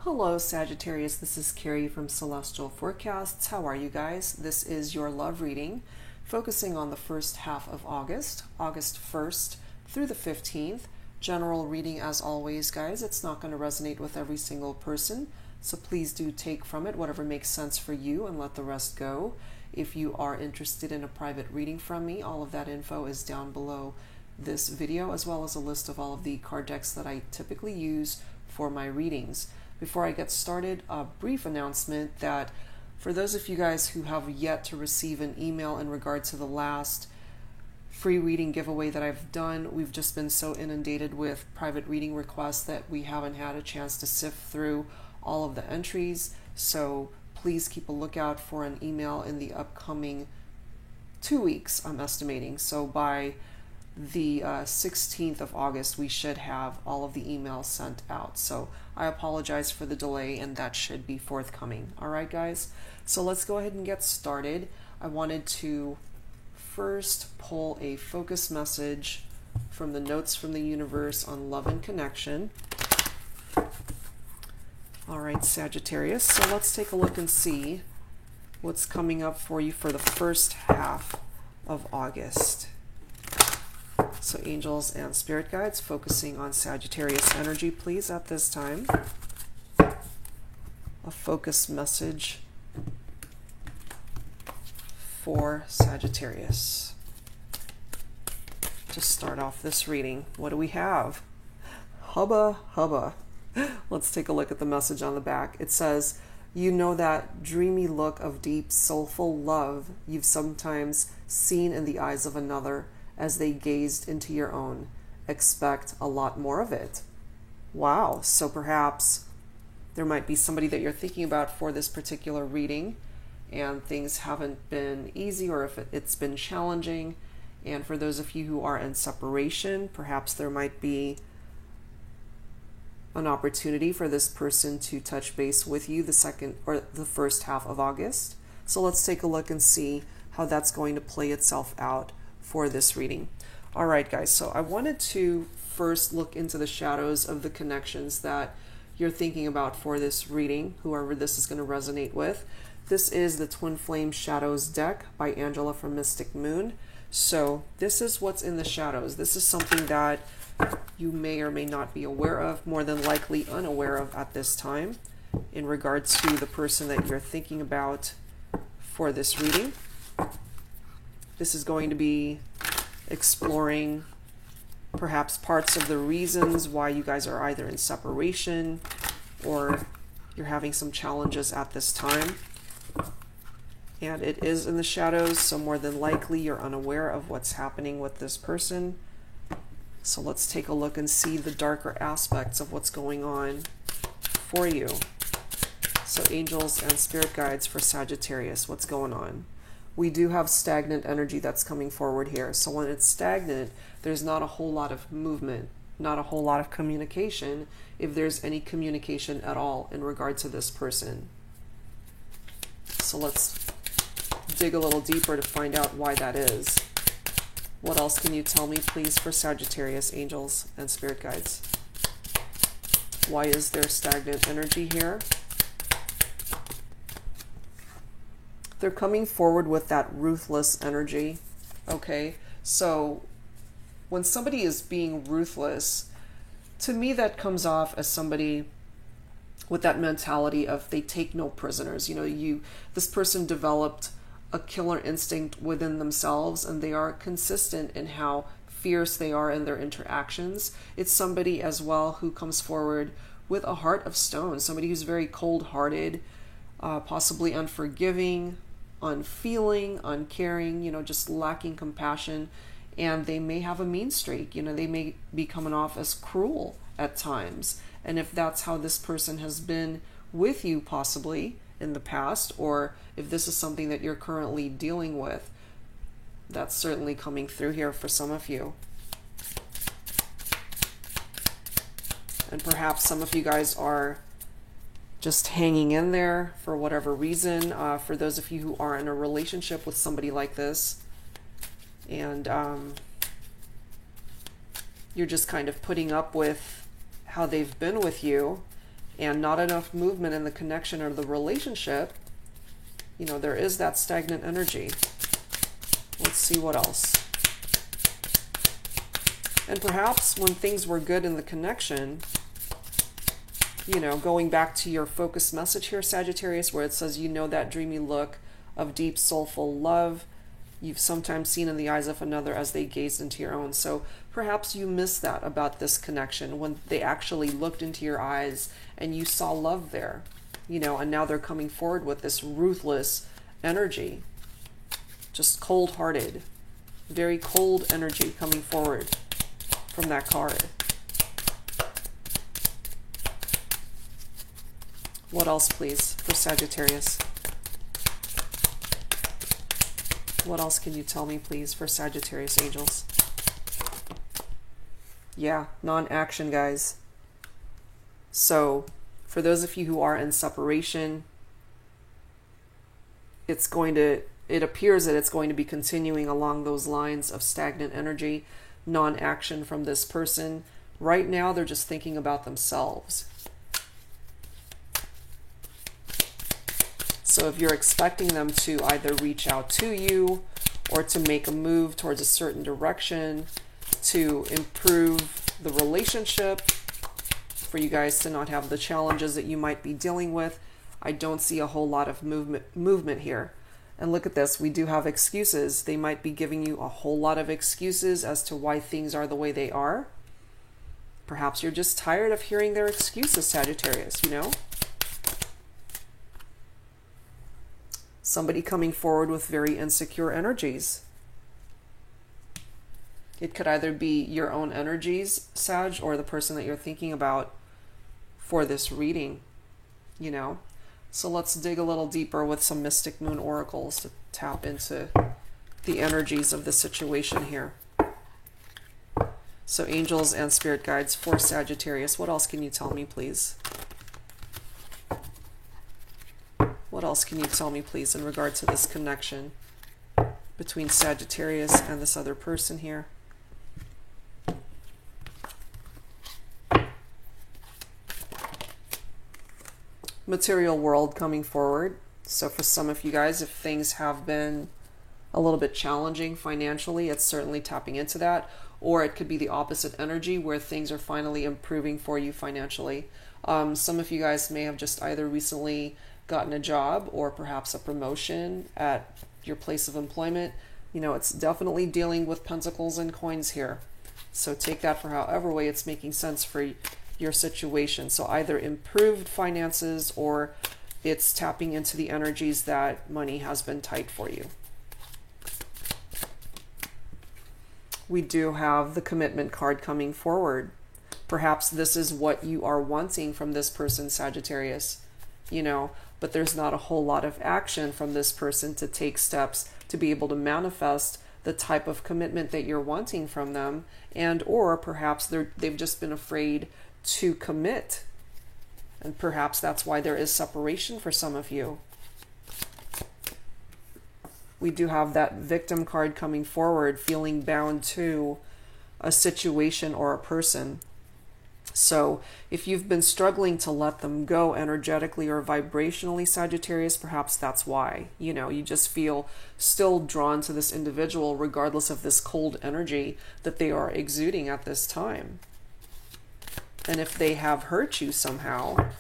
Hello Sagittarius, this is Carrie from Celestial Forecasts. How are you guys? This is your love reading, focusing on the first half of August, August 1st through the 15th. General reading as always, guys. It's not going to resonate with every single person, so please do take from it whatever makes sense for you and let the rest go. If you are interested in a private reading from me, all of that info is down below this video, as well as a list of all of the card decks that I typically use for my readings. Before I get started, a brief announcement that for those of you guys who have yet to receive an email in regard to the last free reading giveaway that I've done, we've just been so inundated with private reading requests that we haven't had a chance to sift through all of the entries. So please keep a lookout for an email in the upcoming 2 weeks, I'm estimating. So by the 16th of August, we should have all of the emails sent out. So I apologize for the delay, and that should be forthcoming. All right, guys. So let's go ahead and get started. I wanted to first pull a focus message from the Notes from the Universe on Love and Connection. All right, Sagittarius. So let's take a look and see what's coming up for you for the first half of August. So angels and spirit guides focusing on Sagittarius energy, please, at this time. A focus message for Sagittarius. To start off this reading, what do we have? Hubba hubba. Let's take a look at the message on the back. It says, you know that dreamy look of deep, soulful love you've sometimes seen in the eyes of another as they gazed into your own. Expect a lot more of it. Wow. So perhaps there might be somebody that you're thinking about for this particular reading, and things haven't been easy, or if it's been challenging. And for those of you who are in separation, perhaps there might be an opportunity for this person to touch base with you the second or the first half of August. So let's take a look and see how that's going to play itself out for this reading. All right, guys, so I wanted to first look into the shadows of the connections that you're thinking about for this reading, whoever this is going to resonate with. This is the Twin Flame Shadows deck by Angela from Mystic Moon. So this is what's in the shadows. This is something that you may or may not be aware of, more than likely unaware of at this time, in regards to the person that you're thinking about for this reading. This is going to be exploring perhaps parts of the reasons why you guys are either in separation or you're having some challenges at this time. And it is in the shadows, so more than likely you're unaware of what's happening with this person. So let's take a look and see the darker aspects of what's going on for you. So angels and spirit guides for Sagittarius, what's going on? We do have stagnant energy that's coming forward here. So when it's stagnant, there's not a whole lot of movement, not a whole lot of communication, if there's any communication at all in regard to this person. So let's dig a little deeper to find out why that is. What else can you tell me, please, for Sagittarius, angels and spirit guides? Why is there stagnant energy here? They're coming forward with that ruthless energy, okay? So when somebody is being ruthless, to me that comes off as somebody with that mentality of they take no prisoners. You know, this person developed a killer instinct within themselves, and they are consistent in how fierce they are in their interactions. It's somebody as well who comes forward with a heart of stone, somebody who's very cold-hearted, possibly unforgiving, unfeeling, uncaring, you know, just lacking compassion. And they may have a mean streak, you know, they may be coming off as cruel at times. And if that's how this person has been with you possibly in the past, or if this is something that you're currently dealing with, that's certainly coming through here for some of you. And perhaps some of you guys are just hanging in there for whatever reason. For those of you who are in a relationship with somebody like this, and you're just kind of putting up with how they've been with you, and not enough movement in the connection or the relationship, you know, there is that stagnant energy. Let's see what else. And perhaps when things were good in the connection, you know, going back to your focus message here, Sagittarius, where it says, you know, that dreamy look of deep, soulful love you've sometimes seen in the eyes of another as they gazed into your own. So perhaps you missed that about this connection when they actually looked into your eyes and you saw love there, you know, and now they're coming forward with this ruthless energy, just cold-hearted, very cold energy coming forward from that card. What else, please, for Sagittarius? What else can you tell me, please, for Sagittarius angels? Yeah, non-action, guys. So, for those of you who are in separation, it appears that it's going to be continuing along those lines of stagnant energy, non-action from this person. Right now, they're just thinking about themselves. So if you're expecting them to either reach out to you or to make a move towards a certain direction to improve the relationship, for you guys to not have the challenges that you might be dealing with, I don't see a whole lot of movement here. And look at this, we do have excuses. They might be giving you a whole lot of excuses as to why things are the way they are. Perhaps you're just tired of hearing their excuses, Sagittarius, you know? Somebody coming forward with very insecure energies. It could either be your own energies, Sag, or the person that you're thinking about for this reading, you know? So let's dig a little deeper with some Mystic Moon oracles to tap into the energies of the situation here. So angels and spirit guides for Sagittarius. What else can you tell me, please? What else can you tell me, please, in regard to this connection between Sagittarius and this other person here? Material world coming forward. So for some of you guys, if things have been a little bit challenging financially, it's certainly tapping into that. Or it could be the opposite energy where things are finally improving for you financially. Some of you guys may have just either recently gotten a job or perhaps a promotion at your place of employment. You know, it's definitely dealing with pentacles and coins here. So take that for however way it's making sense for your situation. So either improved finances or it's tapping into the energies that money has been tight for you. We do have the commitment card coming forward. Perhaps this is what you are wanting from this person, Sagittarius, you know, but there's not a whole lot of action from this person to take steps to be able to manifest the type of commitment that you're wanting from them, and or perhaps they've just been afraid to commit, and perhaps that's why there is separation for some of you. We do have that victim card coming forward, feeling bound to a situation or a person. So if you've been struggling to let them go energetically or vibrationally, Sagittarius, perhaps that's why. You know, you just feel still drawn to this individual regardless of this cold energy that they are exuding at this time. And if they have hurt you somehow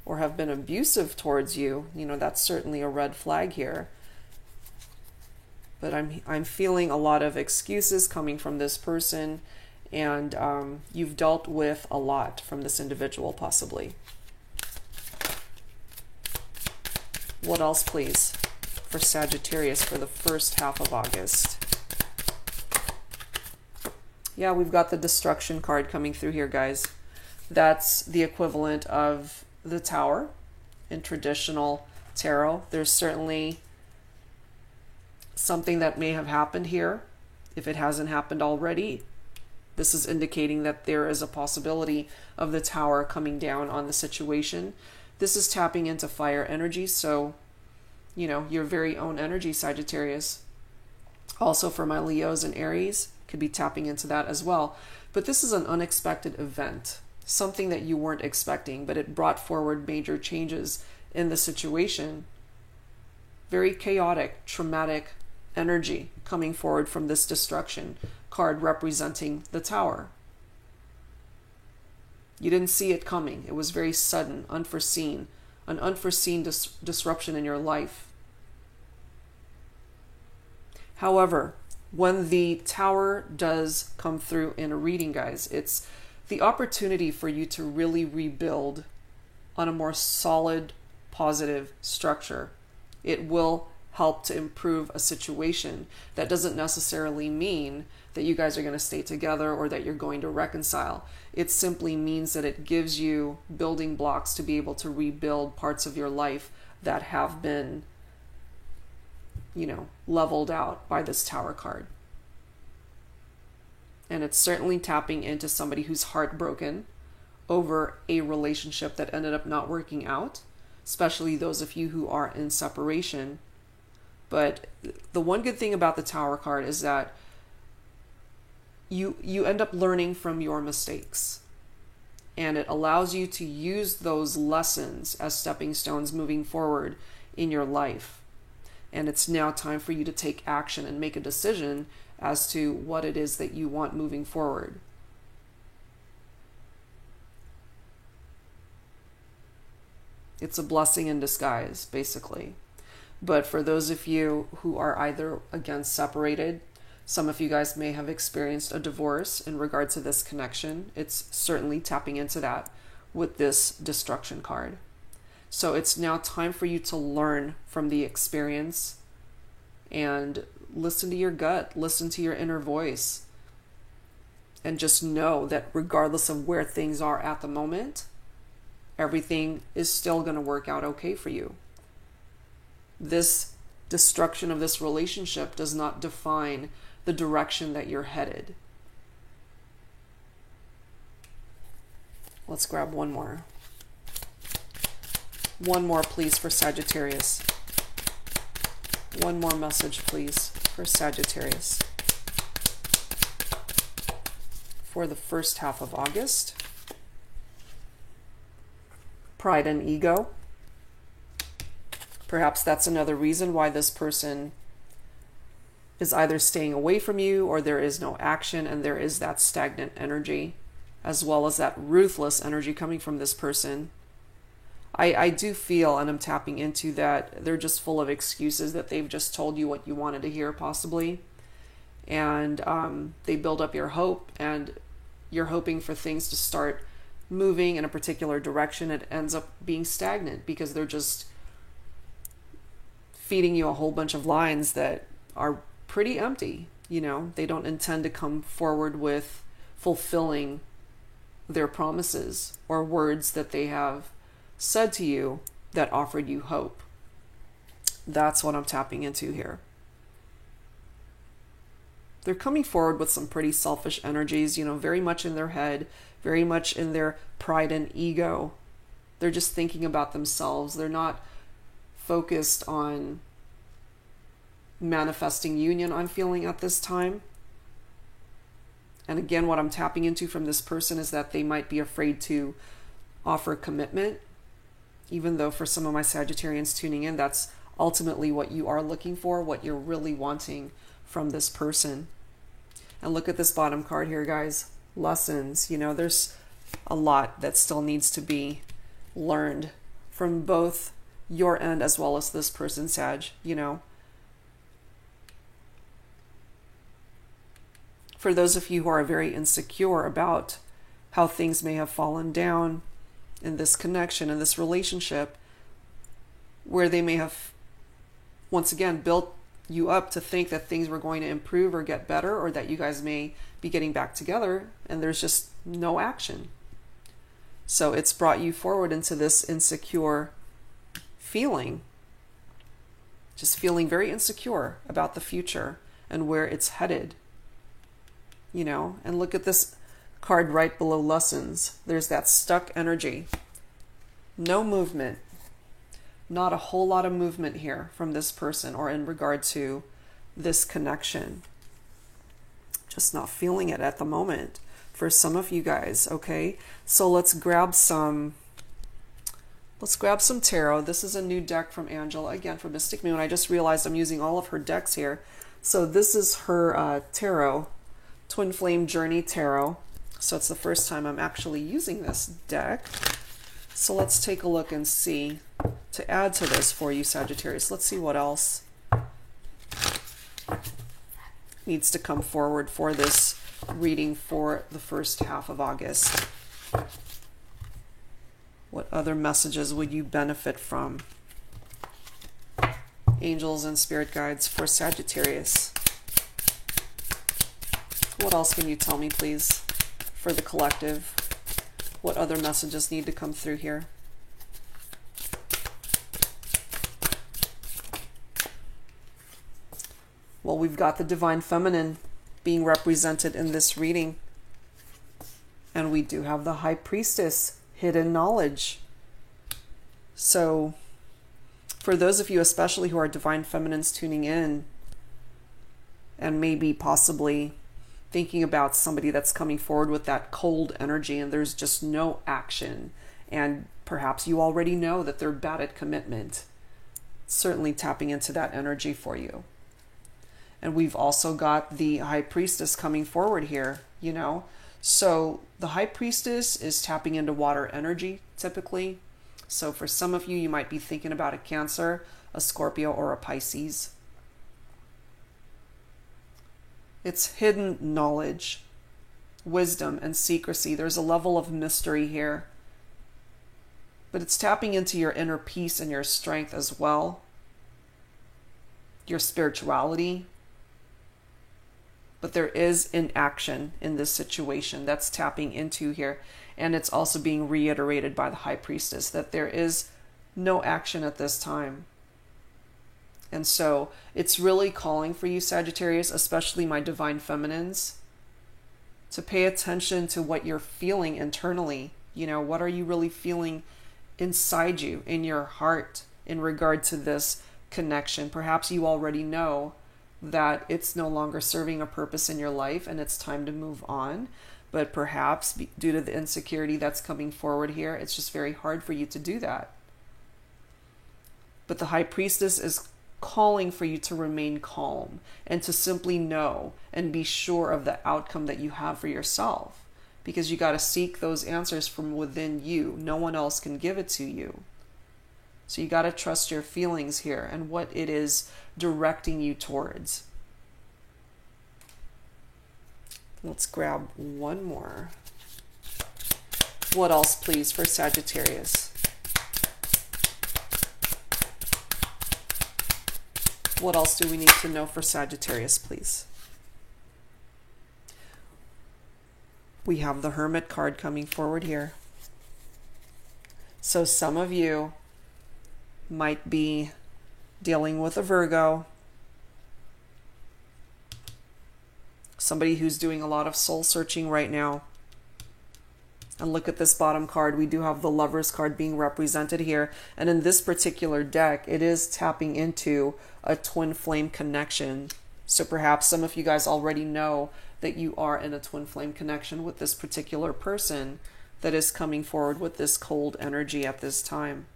or have been abusive towards you, you know, that's certainly a red flag here. But I'm feeling a lot of excuses coming from this person, and you've dealt with a lot from this individual, possibly. What else, please, for Sagittarius for the first half of August? Yeah, we've got the destruction card coming through here, guys. That's the equivalent of the Tower in traditional tarot. There's certainly something that may have happened here. If it hasn't happened already, this is indicating that there is a possibility of the Tower coming down on the situation. This is tapping into fire energy, so, you know, your very own energy, Sagittarius. Also for my Leos and Aries, could be tapping into that as well. But this is an unexpected event, something that you weren't expecting, but it brought forward major changes in the situation. Very chaotic, traumatic energy coming forward from this destruction card representing the Tower. You didn't see it coming. It was very sudden, unforeseen, an unforeseen disruption in your life. However, when the Tower does come through in a reading, guys, it's the opportunity for you to really rebuild on a more solid, positive structure. It will help to improve a situation. That doesn't necessarily mean that you guys are going to stay together or that you're going to reconcile. It simply means that it gives you building blocks to be able to rebuild parts of your life that have been, leveled out by this Tower card. And it's certainly tapping into somebody who's heartbroken over a relationship that ended up not working out, especially those of you who are in separation. But the one good thing about the Tower card is that you end up learning from your mistakes. And it allows you to use those lessons as stepping stones moving forward in your life. And it's now time for you to take action and make a decision as to what it is that you want moving forward. It's a blessing in disguise, basically. But for those of you who are either, again, separated, some of you guys may have experienced a divorce in regard to this connection. It's certainly tapping into that with this destruction card. So it's now time for you to learn from the experience and listen to your gut, listen to your inner voice, and just know that regardless of where things are at the moment, everything is still going to work out okay for you. This destruction of this relationship does not define the direction that you're headed. Let's grab one more. One more, please, for Sagittarius. One more message, please, for Sagittarius. For the first half of August. Pride and ego. Perhaps that's another reason why this person is either staying away from you or there is no action and there is that stagnant energy, as well as that ruthless energy coming from this person. I do feel, and I'm tapping into that, they're just full of excuses, that they've just told you what you wanted to hear, possibly. And they build up your hope, and you're hoping for things to start moving in a particular direction. It ends up being stagnant because they're just feeding you a whole bunch of lines that are pretty empty. They don't intend to come forward with fulfilling their promises or words that they have said to you that offered you hope. That's what I'm tapping into here. They're coming forward with some pretty selfish energies, very much in their head, very much in their pride and ego. They're just thinking about themselves. They're not focused on manifesting union, I'm feeling, at this time. And again, what I'm tapping into from this person is that they might be afraid to offer commitment, even though for some of my Sagittarians tuning in, that's ultimately what you are looking for, what you're really wanting from this person. And look at this bottom card here, guys. Lessons. There's a lot that still needs to be learned from both your end as well as this person, Sag. For those of you who are very insecure about how things may have fallen down in this connection, in this relationship, where they may have, once again, built you up to think that things were going to improve or get better, or that you guys may be getting back together, and there's just no action. So it's brought you forward into this insecure feeling, just feeling very insecure about the future and where it's headed. And look at this card right below lessons. There's that stuck energy. No movement. Not a whole lot of movement here from this person or in regard to this connection. Just not feeling it at the moment for some of you guys, okay? So let's grab some tarot. This is a new deck from Angela, again, from Mystic Moon. I just realized I'm using all of her decks here. So this is her tarot, Twin Flame Journey Tarot. So it's the first time I'm actually using this deck. So let's take a look and see, to add to this for you, Sagittarius. Let's see what else needs to come forward for this reading for the first half of August. What other messages would you benefit from? Angels and spirit guides for Sagittarius. What else can you tell me, please, for the collective? What other messages need to come through here? Well, we've got the Divine Feminine being represented in this reading. And we do have the High Priestess, hidden knowledge. So for those of you especially who are Divine Feminines tuning in and maybe possibly thinking about somebody that's coming forward with that cold energy and there's just no action, and perhaps you already know that they're bad at commitment, certainly tapping into that energy for you. And we've also got the High Priestess coming forward here, you know. So the High Priestess is tapping into water energy typically. So for some of you, you might be thinking about a Cancer, a Scorpio, or a Pisces. It's hidden knowledge, wisdom, and secrecy. There's a level of mystery here. But it's tapping into your inner peace and your strength as well. Your spirituality. But there is inaction in this situation that's tapping into here. And it's also being reiterated by the High Priestess that there is no action at this time. And so it's really calling for you, Sagittarius, especially my Divine Feminines, to pay attention to what you're feeling internally. You know, what are you really feeling inside you, in your heart, in regard to this connection? Perhaps you already know that it's no longer serving a purpose in your life and it's time to move on. But perhaps due to the insecurity that's coming forward here, it's just very hard for you to do that. But the High Priestess is calling for you to remain calm and to simply know and be sure of the outcome that you have for yourself. Because you got to seek those answers from within you. No one else can give it to you. So you got to trust your feelings here and what it is directing you towards. Let's grab one more. What else, please, for Sagittarius? What else do we need to know for Sagittarius, please? We have the Hermit card coming forward here. So some of you might be dealing with a Virgo, somebody who's doing a lot of soul searching right now. And look at this bottom card. We do have the Lovers card being represented here. And in this particular deck, it is tapping into a twin flame connection. So perhaps some of you guys already know that you are in a twin flame connection with this particular person that is coming forward with this cold energy at this time.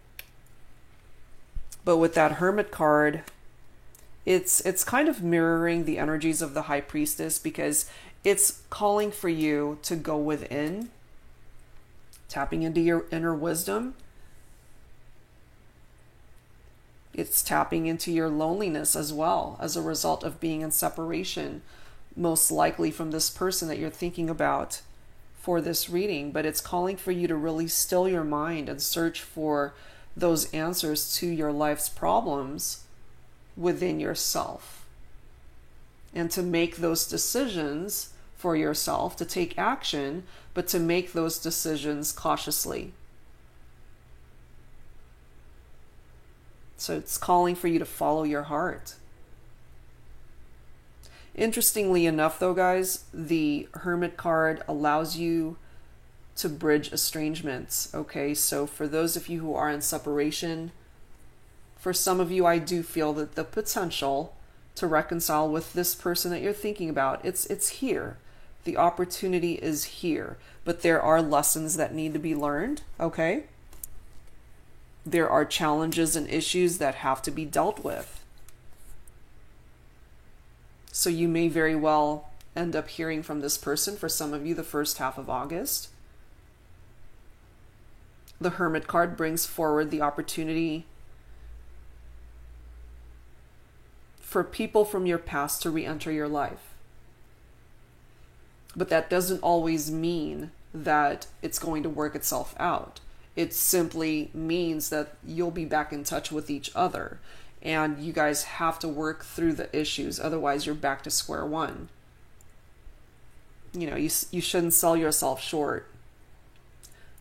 But with that Hermit card, it's kind of mirroring the energies of the High Priestess, because it's calling for you to go within, tapping into your inner wisdom. It's tapping into your loneliness as well as a result of being in separation, most likely from this person that you're thinking about for this reading. But it's calling for you to really still your mind and search for those answers to your life's problems within yourself, and to make those decisions for yourself, to take action, but to make those decisions cautiously. So it's calling for you to follow your heart. Interestingly enough, though, guys, the Hermit card allows you to bridge estrangements. Okay, so for those of you who are in separation, for some of you, I do feel that the potential to reconcile with this person that you're thinking about, it's here. The opportunity is here, but there are lessons that need to be learned, okay? There are challenges and issues that have to be dealt with. So you may very well end up hearing from this person, for some of you, the first half of August. The Hermit card brings forward the opportunity for people from your past to re-enter your life. But that doesn't always mean that it's going to work itself out. It simply means that you'll be back in touch with each other, and you guys have to work through the issues. Otherwise, you're back to square one. You know, you shouldn't sell yourself short.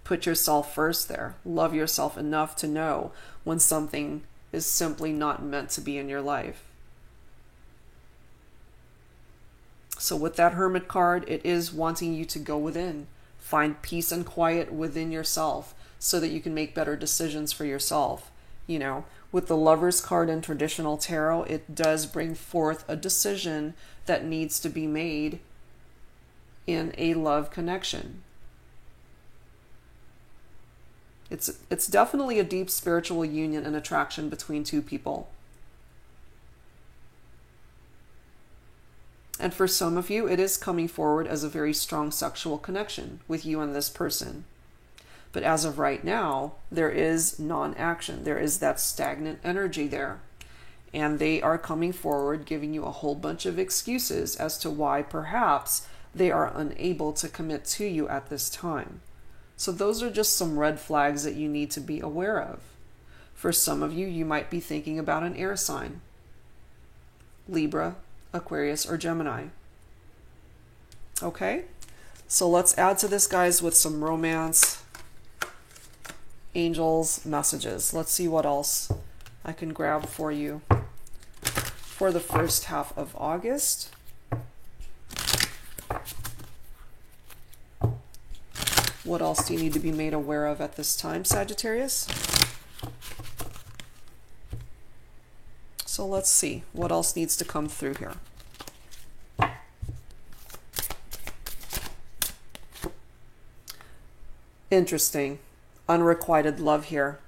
Put yourself first there. Love yourself enough to know when something is simply not meant to be in your life. So with that Hermit card, it is wanting you to go within. Find peace and quiet within yourself so that you can make better decisions for yourself. You know, with the Lovers card in traditional tarot, it does bring forth a decision that needs to be made in a love connection. It's definitely a deep spiritual union and attraction between two people. And for some of you, it is coming forward as a very strong sexual connection with you and this person. But as of right now, there is non-action. There is that stagnant energy there. And they are coming forward, giving you a whole bunch of excuses as to why perhaps they are unable to commit to you at this time. So those are just some red flags that you need to be aware of. For some of you, you might be thinking about an air sign. Libra, Aquarius, or Gemini. Okay, so let's add to this, guys, with some romance, angels, messages. Let's see what else I can grab for you for the first half of August. What else do you need to be made aware of at this time, Sagittarius? So let's see what else needs to come through here. Interesting. Unrequited love here.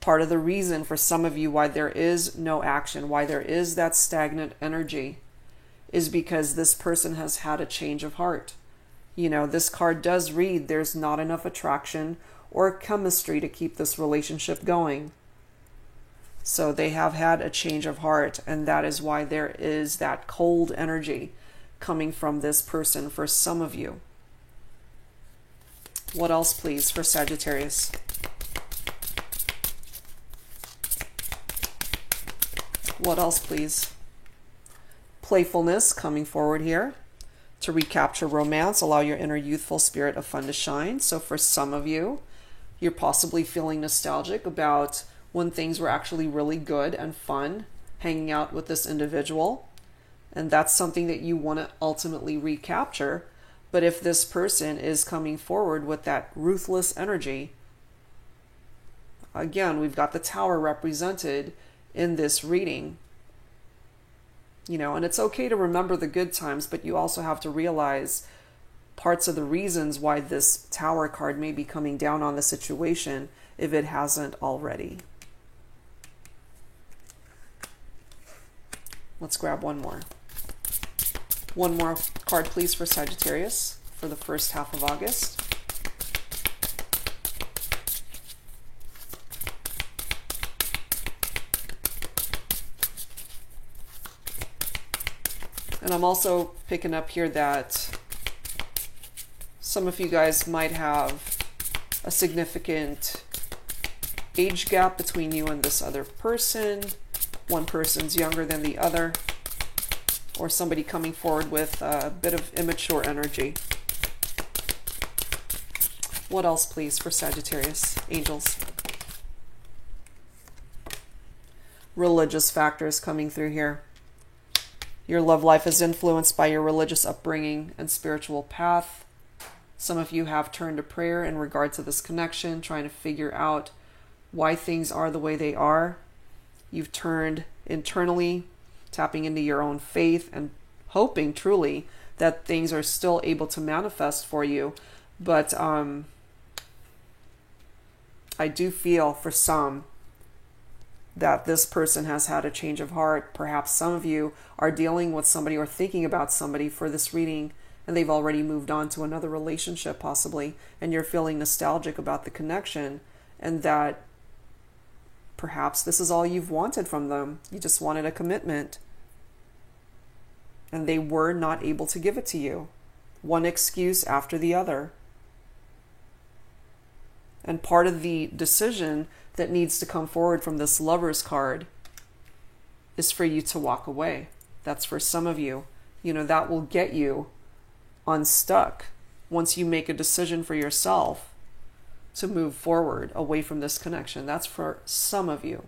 Part of the reason for some of you why there is no action, why there is that stagnant energy, is because this person has had a change of heart. You know, this card does read there's not enough attraction or chemistry to keep this relationship going. So they have had a change of heart, and that is why there is that cold energy coming from this person for some of you. What else, please, for Sagittarius? What else, please? Playfulness coming forward here. To recapture romance, allow your inner youthful spirit of fun to shine. So for some of you, you're possibly feeling nostalgic about when things were actually really good and fun, hanging out with this individual. And that's something that you want to ultimately recapture. But if this person is coming forward with that ruthless energy, again, we've got the Tower represented in this reading. You know, and it's okay to remember the good times, but you also have to realize parts of the reasons why this Tower card may be coming down on the situation if it hasn't already. Let's grab one more. One more card, please, for Sagittarius for the first half of August. And I'm also picking up here that some of you guys might have a significant age gap between you and this other person. One person's younger than the other, or somebody coming forward with a bit of immature energy. What else, please, for Sagittarius? Angels. Religious factors coming through here. Your love life is influenced by your religious upbringing and spiritual path. Some of you have turned to prayer in regard to this connection, trying to figure out why things are the way they are. You've turned internally, tapping into your own faith and hoping truly that things are still able to manifest for you. But I do feel for some that this person has had a change of heart. Perhaps some of you are dealing with somebody or thinking about somebody for this reading, and they've already moved on to another relationship possibly, and you're feeling nostalgic about the connection, and that perhaps this is all you've wanted from them. You just wanted a commitment, and they were not able to give it to you. One excuse after the other. And part of the decision that needs to come forward from this Lover's card is for you to walk away. That's for some of you. You know, that will get you unstuck once you make a decision for yourself to move forward away from this connection. That's for some of you.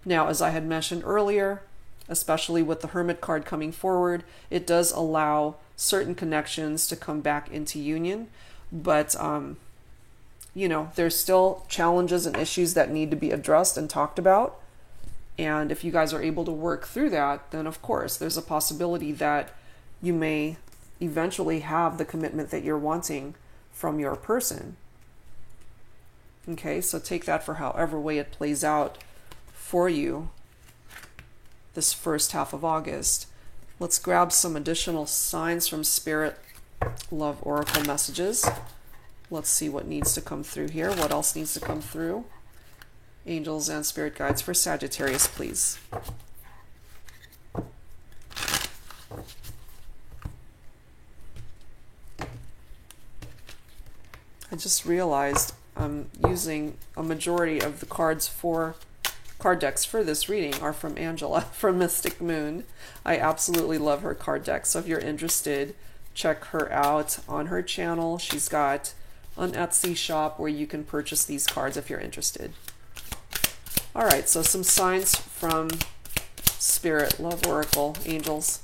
Now, as I had mentioned earlier, especially with the Hermit card coming forward, it does allow certain connections to come back into union, but you know, there's still challenges and issues that need to be addressed and talked about. And if you guys are able to work through that, then of course there's a possibility that you may eventually have the commitment that you're wanting from your person. Okay, so take that for however way it plays out for you this first half of August. Let's grab some additional signs from Spirit Love Oracle messages. Let's see what needs to come through here. What else needs to come through? Angels and spirit guides for Sagittarius, please. I just realized I'm using a majority of the cards for card decks for this reading are from Angela from Mystic Moon. I absolutely love her card deck. So if you're interested, check her out on her channel. She's got an Etsy shop where you can purchase these cards if you're interested. All right, so some signs from Spirit Love Oracle, Angels.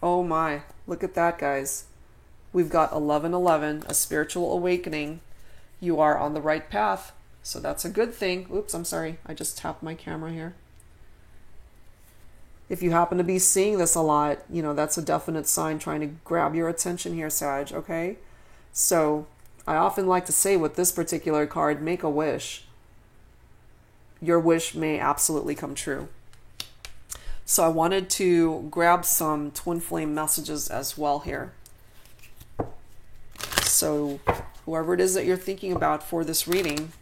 Oh my, look at that, guys. We've got 1111, a spiritual awakening. You are on the right path, so that's a good thing. Oops, I'm sorry. I just tapped my camera here. If you happen to be seeing this a lot, you know, that's a definite sign trying to grab your attention here, Sag, okay? So I often like to say with this particular card, make a wish. Your wish may absolutely come true. So I wanted to grab some twin flame messages as well here. So whoever it is that you're thinking about for this reading,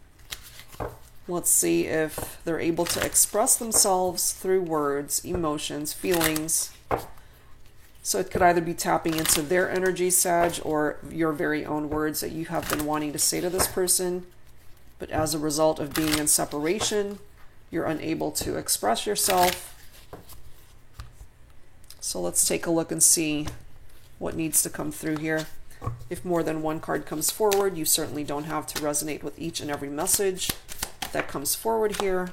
let's see if they're able to express themselves through words, emotions, feelings. So it could either be tapping into their energy, Sag, or your very own words that you have been wanting to say to this person. But as a result of being in separation, you're unable to express yourself. So let's take a look and see what needs to come through here. If more than one card comes forward, you certainly don't have to resonate with each and every message that comes forward here.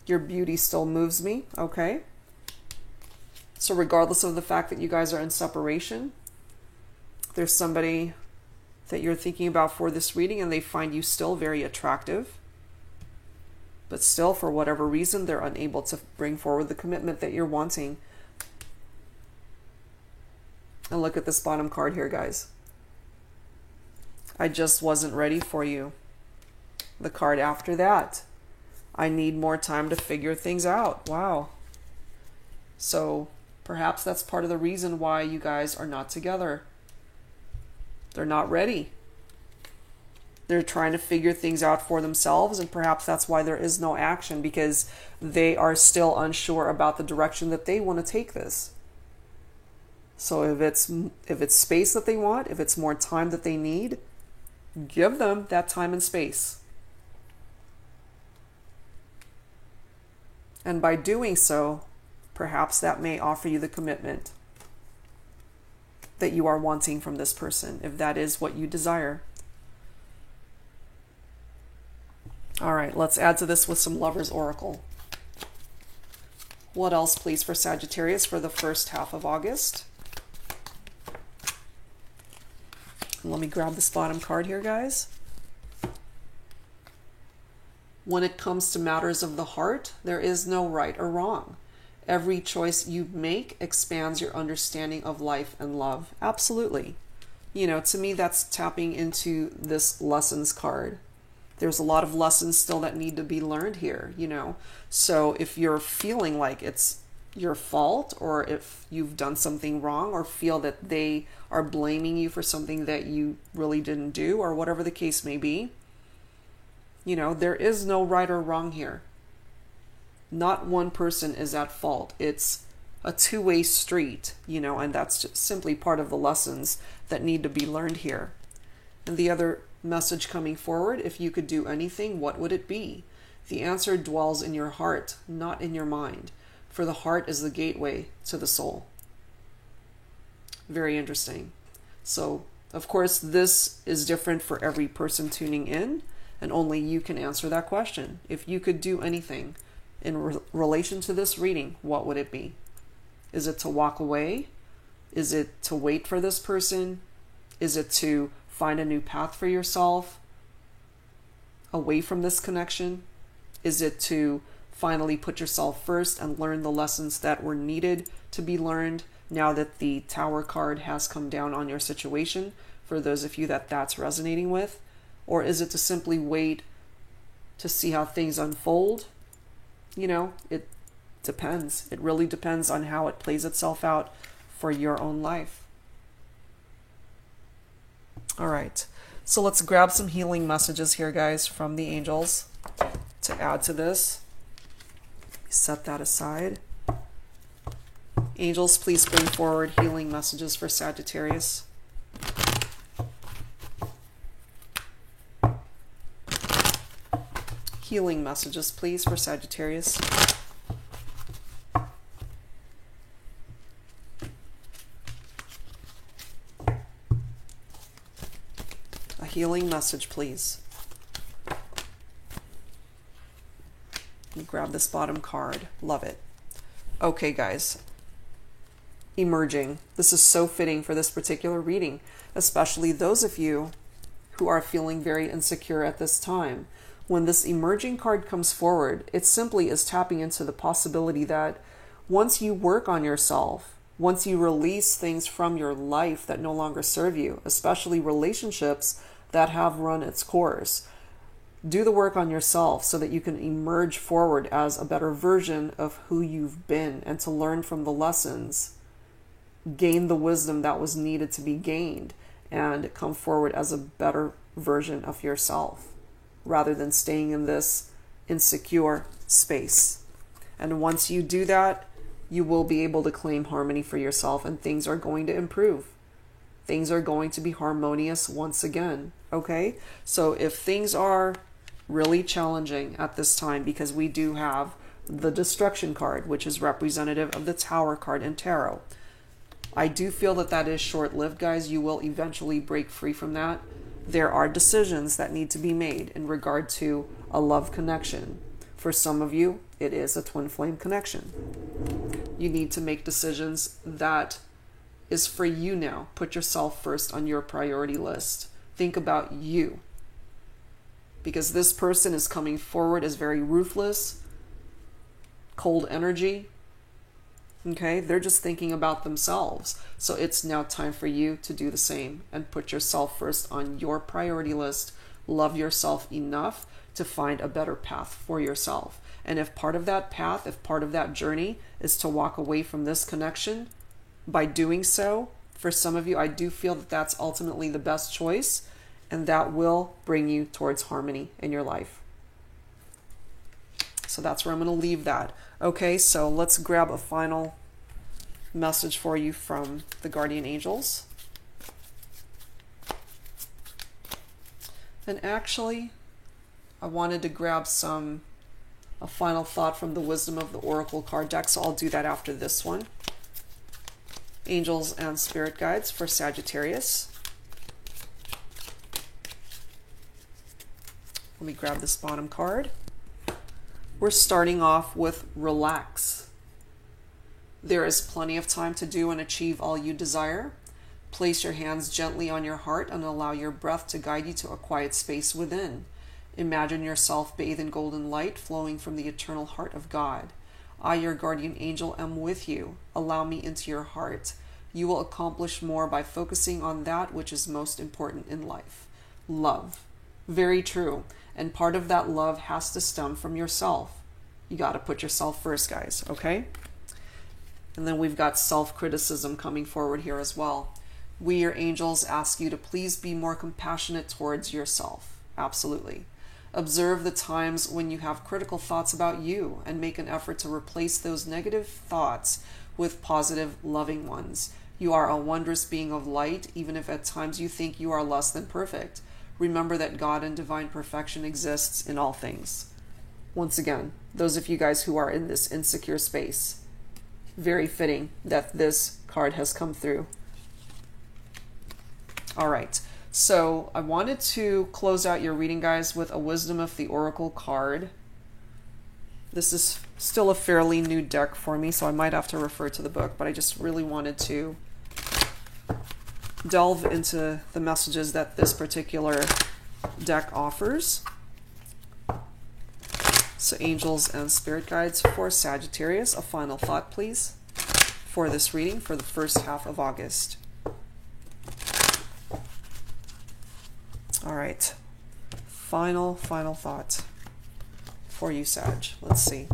Your beauty still moves me, okay? So regardless of the fact that you guys are in separation, there's somebody that you're thinking about for this reading and they find you still very attractive. But still, for whatever reason, they're unable to bring forward the commitment that you're wanting. And look at this bottom card here, guys. I just wasn't ready for you. The card after that. I need more time to figure things out. Wow. So perhaps that's part of the reason why you guys are not together. They're not ready. They're trying to figure things out for themselves, and perhaps that's why there is no action, because they are still unsure about the direction that they want to take this. So if it's space that they want, if it's more time that they need, give them that time and space. And by doing so, perhaps that may offer you the commitment that you are wanting from this person, if that is what you desire. All right, let's add to this with some Lover's Oracle. What else, please, for Sagittarius for the first half of August? Let me grab this bottom card here, guys. When it comes to matters of the heart, there is no right or wrong. Every choice you make expands your understanding of life and love. Absolutely. You know, to me, that's tapping into this lessons card. There's a lot of lessons still that need to be learned here, you know. So if you're feeling like it's your fault, or if you've done something wrong, or feel that they are blaming you for something that you really didn't do, or whatever the case may be, you know, there is no right or wrong here. Not one person is at fault. It's a two-way street, you know, and that's just simply part of the lessons that need to be learned here. And the other message coming forward, if you could do anything, what would it be? The answer dwells in your heart, not in your mind, for the heart is the gateway to the soul. Very interesting. So, of course, this is different for every person tuning in, and only you can answer that question. If you could do anything in relation to this reading, what would it be? Is it to walk away? Is it to wait for this person? Is it to find a new path for yourself away from this connection? Is it to finally put yourself first and learn the lessons that were needed to be learned now that the Tower card has come down on your situation, for those of you that that's resonating with? Or is it to simply wait to see how things unfold? You know, it depends. It really depends on how it plays itself out for your own life. All right, so let's grab some healing messages here, guys, from the angels to add to this. Set that aside. Angels, please bring forward healing messages for Sagittarius. Healing messages, please, for Sagittarius. A healing message, please. Grab this bottom card. Love it. Okay, guys. Emerging. This is so fitting for this particular reading, especially those of you who are feeling very insecure at this time. When this emerging card comes forward, it simply is tapping into the possibility that once you work on yourself, once you release things from your life that no longer serve you, especially relationships that have run its course, do the work on yourself so that you can emerge forward as a better version of who you've been, and to learn from the lessons, gain the wisdom that was needed to be gained, and come forward as a better version of yourself, rather than staying in this insecure space. And once you do that, you will be able to claim harmony for yourself, and things are going to improve. Things are going to be harmonious once again, okay? So if things are really challenging at this time, because we do have the Destruction card, which is representative of the Tower card in Tarot, I do feel that that is short-lived, guys. You will eventually break free from that. There are decisions that need to be made in regard to a love connection. For some of you, it is a twin flame connection. You need to make decisions that is for you now. Put yourself first on your priority list. Think about you. Because this person is coming forward as very ruthless, cold energy. Okay, they're just thinking about themselves. So it's now time for you to do the same and put yourself first on your priority list. Love yourself enough to find a better path for yourself. And if part of that path, if part of that journey is to walk away from this connection, by doing so, for some of you, I do feel that that's ultimately the best choice, and that will bring you towards harmony in your life. So that's where I'm going to leave that. Okay, so let's grab a final message for you from the Guardian Angels. And actually, I wanted to grab a final thought from the Wisdom of the Oracle card deck, so I'll do that after this one. Angels and Spirit Guides for Sagittarius. Let me grab this bottom card. We're starting off with relax. There is plenty of time to do and achieve all you desire. Place your hands gently on your heart and allow your breath to guide you to a quiet space within. Imagine yourself bathed in golden light flowing from the eternal heart of God. I, your guardian angel, am with you. Allow me into your heart. You will accomplish more by focusing on that which is most important in life. Love. Very true. And part of that love has to stem from yourself. You got to put yourself first, guys, okay? And then we've got self-criticism coming forward here as well. We, your angels, ask you to please be more compassionate towards yourself. Absolutely. Observe the times when you have critical thoughts about you and make an effort to replace those negative thoughts with positive, loving ones. You are a wondrous being of light, even if at times you think you are less than perfect. Remember that God and divine perfection exists in all things. Once again, those of you guys who are in this insecure space, very fitting that this card has come through. All right, so I wanted to close out your reading, guys, with a Wisdom of the Oracle card. This is still a fairly new deck for me, so I might have to refer to the book, but I just really wanted to delve into the messages that this particular deck offers. So angels and spirit guides for Sagittarius. A final thought, please, for this reading for the first half of August. All right. Final thought for you, Sag. Let's see.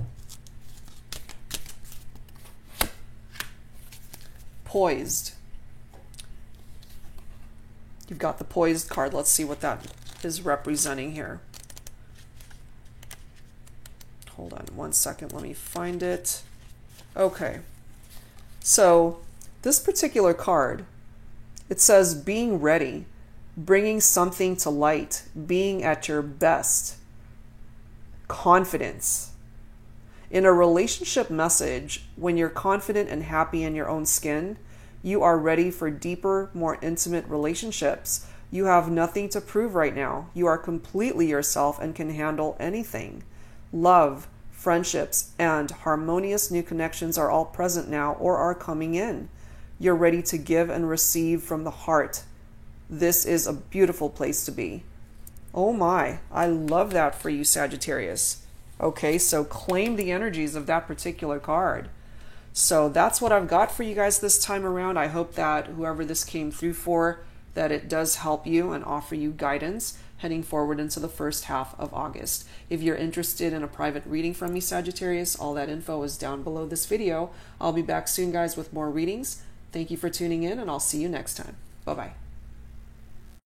Poised. You've got the Poised card. Let's see what that is representing here. Hold on one second. Let me find it. Okay. So this particular card, it says being ready, bringing something to light, being at your best, confidence. In a relationship message, when you're confident and happy in your own skin, you are ready for deeper, more intimate relationships. You have nothing to prove right now. You are completely yourself and can handle anything. Love, friendships, and harmonious new connections are all present now or are coming in. You're ready to give and receive from the heart. This is a beautiful place to be. Oh my, I love that for you, Sagittarius. Okay, so claim the energies of that particular card. So that's what I've got for you guys this time around. I hope that whoever this came through for, that it does help you and offer you guidance heading forward into the first half of August. If you're interested in a private reading from me, Sagittarius, all that info is down below this video. I'll be back soon, guys, with more readings. Thank you for tuning in, and I'll see you next time. Bye-bye.